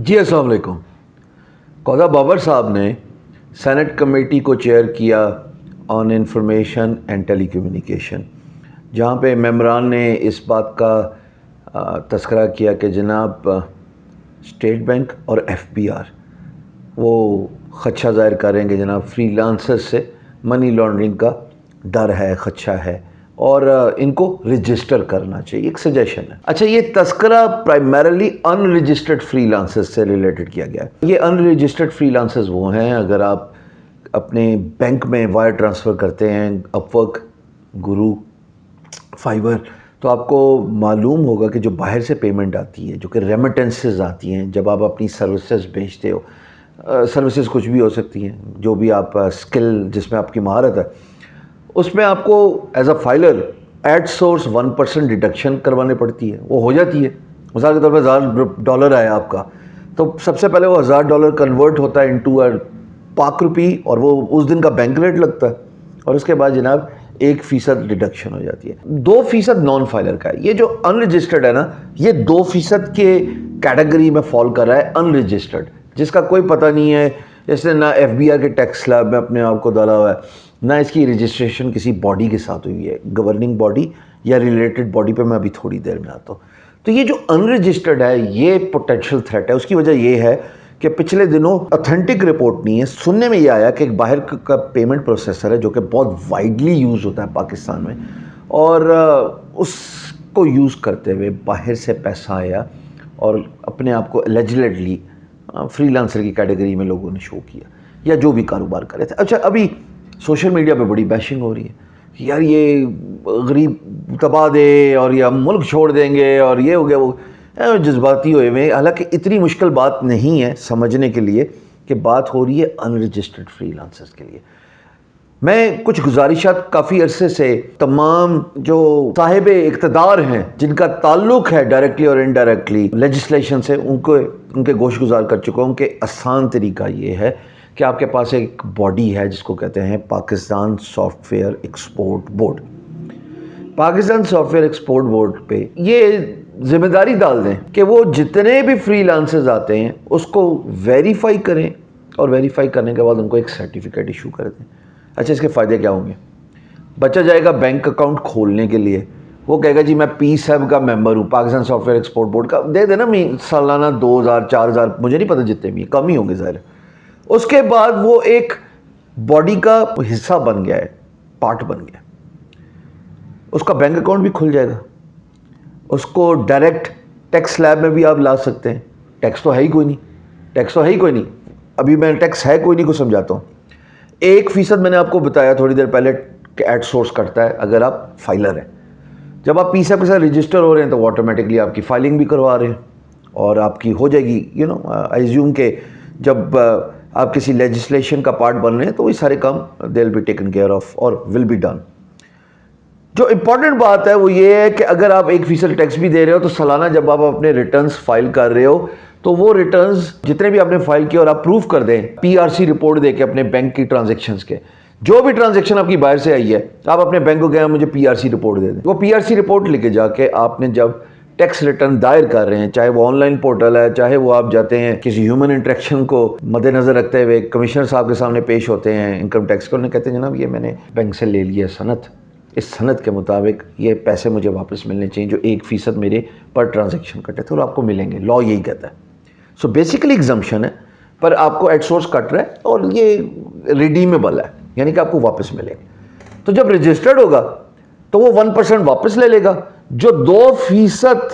جی السلام علیکم. قوضہ بابر صاحب نے سینٹ کمیٹی کو چیئر کیا on information and telecommunication, جہاں پہ ممبران نے اس بات کا تذکرہ کیا کہ جناب اسٹیٹ بینک اور ایف بی آر وہ خدشہ ظاہر کر رہے ہیں کہ جناب فری لانسر سے منی لانڈرنگ کا ڈر ہے، خدشہ ہے، اور ان کو رجسٹر کرنا چاہیے. ایک سجیشن ہے. اچھا، یہ تذکرہ primarily in registered free lancers سے ریلیٹڈ کیا گیا ہے. یہ ان رجسٹرڈ فری لانسرز وہ ہیں، اگر آپ اپنے بینک میں وائر ٹرانسفر کرتے ہیں، اپ ورک، گرو، فائبر، تو آپ کو معلوم ہوگا کہ جو باہر سے پیمنٹ آتی ہے، جو کہ ریمیٹنسز آتی ہیں جب آپ اپنی سروسز بیچتے ہو، سروسز کچھ بھی ہو سکتی ہیں، جو بھی آپ اسکل جس میں آپ کی مہارت ہے، اس میں آپ کو as a filer at source 1% deduction کروانے پڑتی ہے. وہ ہو جاتی ہے. مثال کے طور پہ $1000 آیا آپ کا، تو سب سے پہلے وہ $1000 کنورٹ ہوتا ہے انٹو پاک روپی، اور وہ اس دن کا بینک ریٹ لگتا ہے، اور اس کے بعد جناب 1% ڈیڈکشن ہو جاتی ہے. 2% نان فائلر کا ہے. یہ جو ان رجسٹرڈ ہے نا، یہ 2% کے کیٹیگری میں فال کر رہا ہے. ان رجسٹرڈ جس کا کوئی پتہ نہیں ہے، اس نے نہ ایف بی آر کے ٹیکس سلیب میں اپنے آپ کو ڈالا ہوا ہے، نہ اس کی رجسٹریشن کسی باڈی کے ساتھ ہوئی ہے، گورننگ باڈی یا ریلیٹڈ باڈی پہ میں ابھی تھوڑی دیر میں آتا ہوں. تو یہ جو ان رجسٹرڈ ہے، یہ پوٹینشیل تھریٹ ہے. اس کی وجہ یہ ہے کہ پچھلے دنوں اتھینٹک رپورٹ نہیں ہے، سننے میں یہ آیا کہ ایک باہر کا پیمنٹ پروسیسر ہے جو کہ بہت وائڈلی یوز ہوتا ہے پاکستان میں، اور اس کو یوز کرتے ہوئے باہر سے پیسہ آیا اور اپنے آپ کو الیجیٹلی فری لانسر کی کیٹیگری میں لوگوں نے شو کیا، یا جو بھی کاروبار کر رہے تھے. اچھا، ابھی سوشل میڈیا پہ بڑی بیشنگ ہو رہی ہے کہ یار یہ غریب تباہ دے، اور یہ ہم ملک چھوڑ دیں گے، اور یہ ہو گیا وہ، جذباتی ہوئے ہوئے. حالانکہ اتنی مشکل بات نہیں ہے سمجھنے کے لیے کہ بات ہو رہی ہے ان رجسٹرڈ فری لانسرز کے لیے. میں کچھ گزارشات کافی عرصے سے تمام جو صاحب اقتدار ہیں، جن کا تعلق ہے ڈائریکٹلی اور انڈائریکٹلی لیجسلیشن سے، ان کے گوش گزار کر چکا ہوں کہ آسان طریقہ یہ ہے کہ آپ کے پاس ایک باڈی ہے جس کو کہتے ہیں Pakistan software export board. Pakistan software export board پہ یہ ذمہ داری ڈال دیں کہ وہ جتنے بھی فری لانسرز آتے ہیں اس کو ویریفائی کریں، اور ویریفائی کرنے کے بعد ان کو ایک سرٹیفکیٹ ایشو کر دیں. اچھا، اس کے فائدے کیا ہوں گے؟ بچہ جائے گا بینک اکاؤنٹ کھولنے کے لیے، وہ کہے گا جی میں پی سیب کا ممبر ہوں، Pakistan software export board کا، دے دینا سالانہ 2000 4000، مجھے نہیں پتہ جتنے بھی کم ہی ہوں گے ظاہر. اس کے بعد وہ ایک باڈی کا حصہ بن گیا ہے، پارٹ بن گیا. اس کا بینک اکاؤنٹ بھی کھل جائے گا، اس کو ڈائریکٹ ٹیکس سلیب میں بھی آپ لا سکتے ہیں. ٹیکس تو ہے ہی کوئی نہیں. ابھی میں ٹیکس ہے کوئی نہیں کو سمجھاتا ہوں. 1% میں نے آپ کو بتایا تھوڑی دیر پہلے کہ ایٹ سورس کٹتا ہے اگر آپ فائلر ہیں. جب آپ پی سیب کے ساتھ رجسٹر ہو رہے ہیں تو وہ آٹومیٹکلی آپ کی فائلنگ بھی کروا رہے ہیں، اور آپ کی ہو جائے گی. آئی ایزیوم کہ جب آپ کسی لیجسلیشن کا پارٹ بن رہے ہیں تو وہ سارے کام they will be taken care of اور ول بی ڈن. جو امپورٹنٹ بات ہے وہ یہ ہے کہ اگر آپ 1% ٹیکس بھی دے رہے ہو تو سالانہ جب آپ اپنے ریٹرنز فائل کر رہے ہو تو وہ ریٹرنز جتنے بھی آپ نے فائل کیے اور آپ پروف کر دیں، پی آر سی رپورٹ دے کے اپنے بینک کی ٹرانزیکشنز کے، جو بھی ٹرانزیکشن آپ کی باہر سے آئی ہے، آپ اپنے بینک کو کہیں مجھے پی آر سی رپورٹ دے دیں. وہ پی آر سی رپورٹ لے کے جا کے آپ نے جب ٹیکس ریٹرن دائر کر رہے ہیں، چاہے وہ آن لائن پورٹل ہے، چاہے وہ آپ جاتے ہیں کسی ہیومن انٹریکشن کو مد نظر رکھتے ہوئے کمشنر صاحب کے سامنے پیش ہوتے ہیں انکم ٹیکس کو، انہیں کہتے ہیں جناب یہ میں نے بینک سے لے لیا صنعت، اس صنعت کے مطابق یہ پیسے مجھے واپس ملنے چاہیے جو 1% میرے پر ٹرانزیکشن کٹے تھے، اور آپ کو ملیں گے. لا یہی کہتا ہے. سو بیسیکلی ایگزمپشن ہے، پر آپ کو ایٹ سورس کٹ رہا ہے اور یہ ریڈیمیبل ہے، یعنی کہ آپ کو واپس ملے گا. تو جب رجسٹرڈ ہوگا تو وہ 1% واپس لے لے گا. جو 2%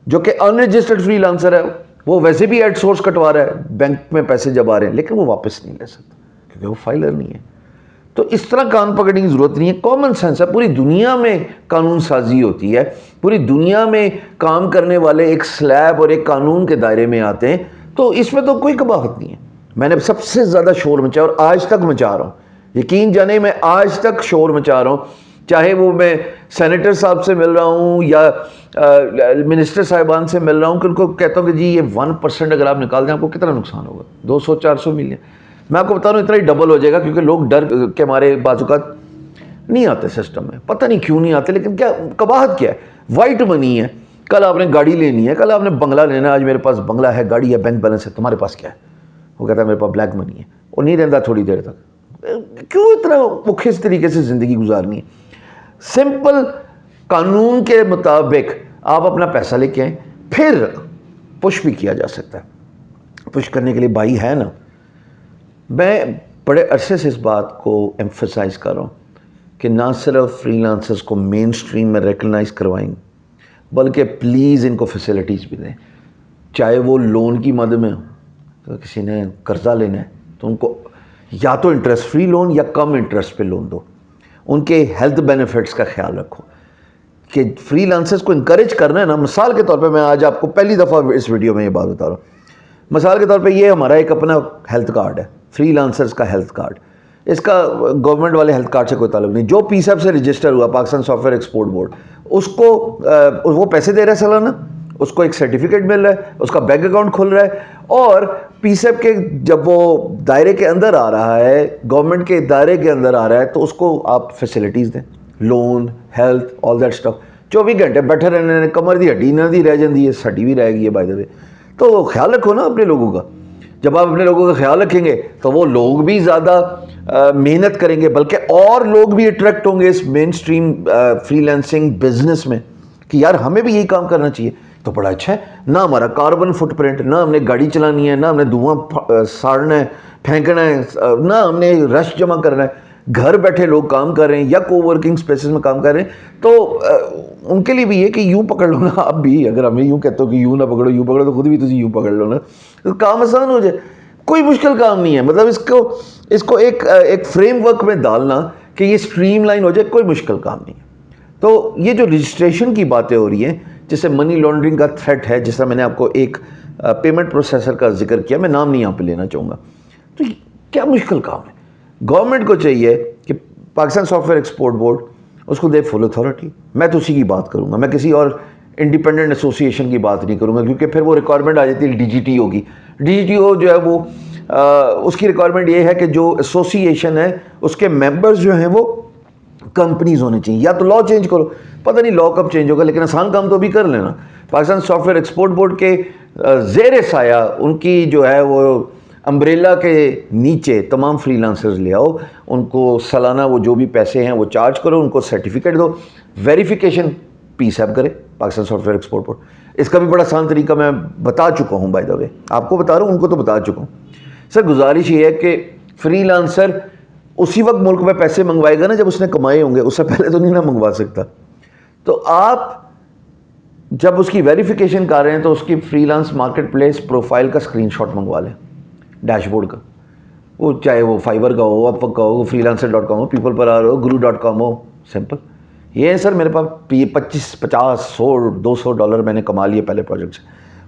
جو کہ ان رجسٹرڈ فری لانسر ہے، وہ ویسے بھی ایٹ سورس کٹوا رہا ہے بینک میں پیسے جب آ رہے ہیں، لیکن وہ واپس نہیں لے سکتا کیونکہ وہ فائلر نہیں ہے. تو اس طرح کان پکڑنے کی ضرورت نہیں ہے. کامن سینس ہے. پوری دنیا میں قانون سازی ہوتی ہے، پوری دنیا میں کام کرنے والے ایک سلیب اور ایک قانون کے دائرے میں آتے ہیں، تو اس میں تو کوئی قباحت نہیں ہے. میں نے سب سے زیادہ شور مچایا اور آج تک مچا رہا ہوں، یقین جانے میں آج تک شور مچا رہا ہوں، چاہے وہ میں سینیٹر صاحب سے مل رہا ہوں یا منسٹر صاحبان سے مل رہا ہوں، کہ ان کو کہتا ہوں کہ جی یہ 1% اگر آپ نکال دیں آپ کو کتنا نقصان ہوگا؟ 200-400 ملین. میں آپ کو بتا رہا ہوں اتنا ہی ڈبل ہو جائے گا، کیونکہ لوگ ڈر کے مارے بعض اوقات نہیں آتے سسٹم میں، پتہ نہیں کیوں نہیں آتے، لیکن کیا قباحت کیا ہے؟ وائٹ منی ہے. کل آپ نے گاڑی لینی ہے, کل آپ نے بنگلہ لینا ہے, آج میرے پاس بنگلہ ہے, گاڑی ہے, بینک بیلنس ہے, تمہارے پاس کیا ہے؟ وہ کہتا ہے میرے پاس بلیک منی ہے. وہ نہیں رہتا تھوڑی دیر تک. کیوں اتنا مخص طریقے سے زندگی گزارنی ہے؟ سمپل قانون کے مطابق آپ اپنا پیسہ لے کے آئیں, پھر پش بھی کیا جا سکتا ہے. پش کرنے کے لیے بھائی ہے نا. میں بڑے عرصے سے اس بات کو ایمفسائز کر رہا ہوں کہ نہ صرف فری لانسرز کو مین سٹریم میں ریکگنائز کروائیں, بلکہ پلیز ان کو فیسلٹیز بھی دیں. چاہے وہ لون کی مد میں ہو, تو کسی نے قرضہ لینا ہے تو ان کو یا تو انٹرسٹ فری لون یا کم انٹرسٹ پہ لون دو. ان کے ہیلتھ بینیفٹس کا خیال رکھو کہ فری لانسرز کو انکریج کرنا ہے نا. مثال کے طور پہ میں آج آپ کو پہلی دفعہ اس ویڈیو میں یہ بات بتا رہا ہوں. مثال کے طور پہ یہ ہمارا ایک اپنا ہیلتھ کارڈ ہے, فری لانسرز کا ہیلتھ کارڈ. اس کا گورنمنٹ والے ہیلتھ کارڈ سے کوئی تعلق نہیں. جو پی سیب سے رجسٹر ہوا, Pakistan software export board, اس کو وہ پیسے دے رہا ہے سالانہ, اس کو ایک سرٹیفکیٹ مل رہا ہے, اس کا بینک اکاؤنٹ کھل رہا ہے, اور پی سیب کے جب وہ دائرے کے اندر آ رہا ہے, گورنمنٹ کے دائرے کے اندر آ رہا ہے, تو اس کو آپ فیسلٹیز دیں, loan, health, all that stuff. 24 گھنٹے بیٹھے رہنے نے کمر دی ہڈی نہ دی رہ جاتی ہے, سٹی بھی رہ گئی ہے بائی دا وے. تو خیال رکھو نا اپنے لوگوں کا. جب آپ اپنے لوگوں کا خیال رکھیں گے تو وہ لوگ بھی زیادہ محنت کریں گے, بلکہ اور لوگ بھی اٹریکٹ ہوں گے اس مین سٹریم فری لانسنگ بزنس میں کہ یار ہمیں بھی یہی کام کرنا چاہیے. تو بڑا اچھا ہے, نہ ہمارا کاربن فٹ پرنٹ, نہ ہم نے گاڑی چلانی ہے, نہ ہم نے دھواں ساڑنا ہے, پھینکنا ہے, نہ ہم نے رش جمع کرنا ہے. گھر بیٹھے لوگ کام کر رہے ہیں یا کو ورکنگ اسپیسز میں کام کر رہے ہیں. تو ان کے لیے بھی یہ کہ یوں پکڑ لو نا آپ بھی. اگر ہمیں یوں کہتے ہو کہ یوں نہ پکڑو, یوں پکڑو, تو خود بھی تجھے یوں پکڑ لو نا, تو کام آسان ہو جائے. کوئی مشکل کام نہیں ہے. مطلب اس کو ایک فریم ورک میں ڈالنا کہ یہ اسٹریم لائن ہو جائے, کوئی مشکل کام نہیں ہے. تو یہ جو رجسٹریشن کی باتیں ہو رہی ہیں, جسے منی لانڈرنگ کا تھریٹ ہے, جس طرح میں نے آپ کو ایک پیمنٹ پروسیسر کا ذکر کیا, میں نام نہیں یہاں پہ لینا چاہوں گا, تو کیا مشکل کام ہے؟ گورنمنٹ کو چاہیے کہ Pakistan software export board اس کو دے فل اتھارٹی. میں تو اسی کی بات کروں گا, میں کسی اور انڈیپینڈنٹ ایسوسیشن کی بات نہیں کروں گا, کیونکہ پھر وہ ریکوائرمنٹ آ جاتی ہے ڈی جی ٹی ہوگی. ڈی جی ٹی او جو ہے وہ اس کی ریکوائرمنٹ یہ ہے کہ جو ایسوسیشن ہے اس کے ممبرز جو ہیں وہ کمپنیز ہونے چاہیے. یا تو لا چینج کرو, پتہ نہیں لا کب چینج ہوگا, لیکن آسان کام تو ابھی کر لینا. Pakistan software export board کے زیر سایہ ان کی جو ہے وہ امبریلا کے نیچے تمام فری لانسرز لے آؤ, ان کو سالانہ وہ جو بھی پیسے ہیں وہ چارج کرو, ان کو سرٹیفکیٹ دو, ویریفیکیشن پی سیب کرے Pakistan software export board. اس کا بھی بڑا آسان طریقہ میں بتا چکا ہوں, بائی دا وے آپ کو بتا رہا ہوں, ان کو تو بتا چکا ہوں. سر گزارش یہ ہے کہ فری لانسر اسی وقت ملک میں پیسے منگوائے گا نا جب اس نے کمائے ہوں گے, اس سے پہلے تو نہیں نہ منگوا سکتا. تو آپ جب اس کی ویریفیکیشن کر رہے ہیں تو اس کی free lance market place profile کا اسکرین شاٹ منگوا لیں, ڈیش بورڈ کا, وہ چاہے وہ فائبر کا ہو, اپ ورک کا ہو, فری لانسر .com ہو, پیپل پر آر ہو, guru.com ہو. سمپل یہ ہے سر, میرے پاس 25, 50, 100, $200 میں نے کما لیے پہلے پروجیکٹ سے,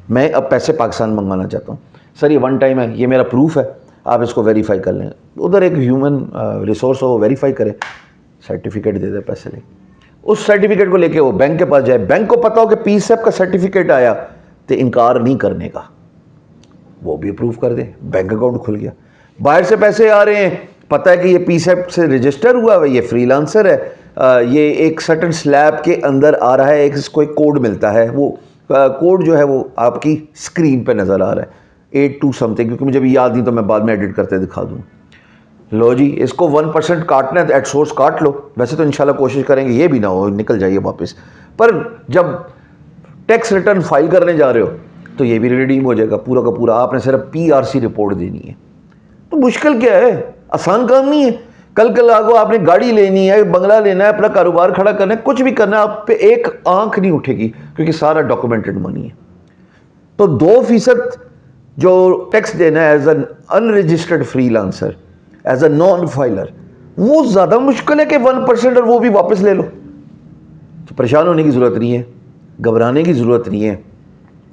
میں اب پیسے پاکستان منگوانا چاہتا ہوں. سر یہ ون ٹائم ہے, یہ میرا پروف ہے, آپ اس کو ویریفائی کر لیں. ادھر ایک ہیومن ریسورس ہو, ویریفائی کرے, سرٹیفکیٹ دے دے, پیسے لے. اس سرٹیفکیٹ کو لے کے وہ بینک کے پاس جائے, بینک کو پتا ہو کہ پی سیب کا سرٹیفکیٹ آیا, تو انکار نہیں کرنے کا, وہ بھی اپروو کر دے, بینک اکاؤنٹ کھل گیا. باہر سے پیسے آ رہے ہیں, پتہ ہے کہ یہ پی سیب سے رجسٹر ہوا ہے, یہ فری لانسر ہے, یہ ایک سرٹن سلیب کے اندر آ رہا ہے, اس کو ایک کوڈ ملتا ہے, وہ کوڈ جو ہے وہ آپ کی اسکرین پہ نظر آ رہا ہے 82 سمتھنگ, کیونکہ مجھے بھی یاد نہیں تو میں بعد میں ایڈٹ کرتے دکھا دوں. لو جی, اس کو 1% کاٹنا ہے ایٹ سورس کاٹ لو. ویسے تو انشاءاللہ کوشش کریں گے یہ بھی نہ ہو, نکل جائیے واپس, پر جب ٹیکس ریٹرن فائل کرنے جا رہے ہو تو یہ بھی ریڈیم ہو جائے گا پورا کا پورا. آپ نے صرف PRC رپورٹ دینی ہے. تو مشکل کیا ہے, آسان کام نہیں ہے. کل آگو آپ نے گاڑی لینی ہے, بنگلہ لینا ہے, اپنا کاروبار کھڑا کرنا ہے, کچھ بھی کرنا ہے, آپ پہ ایک آنکھ نہیں اٹھے گی, کیونکہ سارا ڈاکومنٹڈ منی ہے. تو 2% جو ٹیکس دینا ہے as an in registered free lancer, as a non filer, وہ زیادہ مشکل ہے کہ 1% اور وہ بھی واپس لے لو. تو پریشان ہونے کی ضرورت نہیں ہے, گھبرانے کی ضرورت نہیں ہے.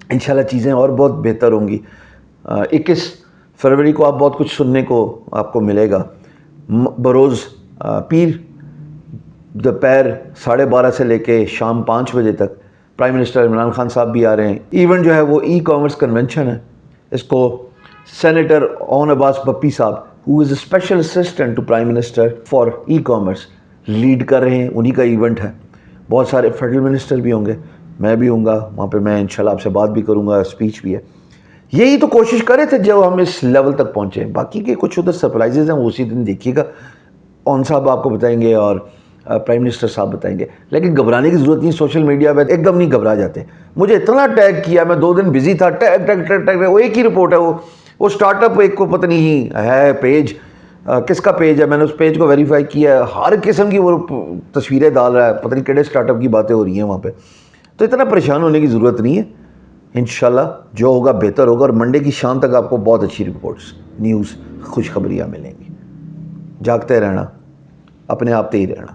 انشاءاللہ چیزیں اور بہت بہتر ہوں گی. 21 فروری کو آپ بہت کچھ سننے کو آپ کو ملے گا. بروز پیر دوپہر 12:30 سے لے کے شام 5 بجے تک پرائم منسٹر عمران خان صاحب بھی آ رہے ہیں. ایونٹ جو ہے وہ ای کامرس کنونشن ہے. اس کو سینیٹر اون عباس بپی صاحب, who is a special assistant to Prime Minister for e-commerce, lead کر رہے ہیں, انہی کا ایونٹ ہے. بہت سارے فیڈرل منسٹر بھی ہوں گے, میں بھی ہوں گا وہاں پہ، میں انشاءاللہ آپ سے بات بھی کروں گا، اسپیچ بھی ہے. یہی تو کوشش کرے تھے جب ہم اس لیول تک پہنچے. باقی کے کچھ ادھر سرپرائزز ہیں وہ اسی دن دیکھیے گا، اون صاحب آپ کو بتائیں گے اور پرائم منسٹر صاحب بتائیں گے. لیکن گھبرانے کی ضرورت نہیں، سوشل میڈیا پہ ایک دم نہیں گھبرا جاتے. مجھے اتنا ٹیگ کیا، میں 2 دن بزی تھا، ٹیگ ٹیگ ٹیگ ٹیگ، وہ ایک ہی رپورٹ ہے، وہ اسٹارٹ اپ ایک کو پتہ نہیں ہے پیج، کس کا پیج ہے، میں نے اس پیج کو ویریفائی کیا ہے، ہر قسم کی وہ تصویریں ڈال رہا ہے، پتہ نہیں کیڑے اسٹارٹ اپ کی باتیں ہو رہی ہیں وہاں پہ. تو اتنا پریشان ہونے کی ضرورت نہیں ہے. انشاءاللہ جو ہوگا بہتر ہوگا، اور منڈے کی شام تک آپ کو بہت اچھی رپورٹس، نیوز، خوشخبریاں ملیں گی. جاگتے رہنا، اپنے آپ تے ہی رہنا.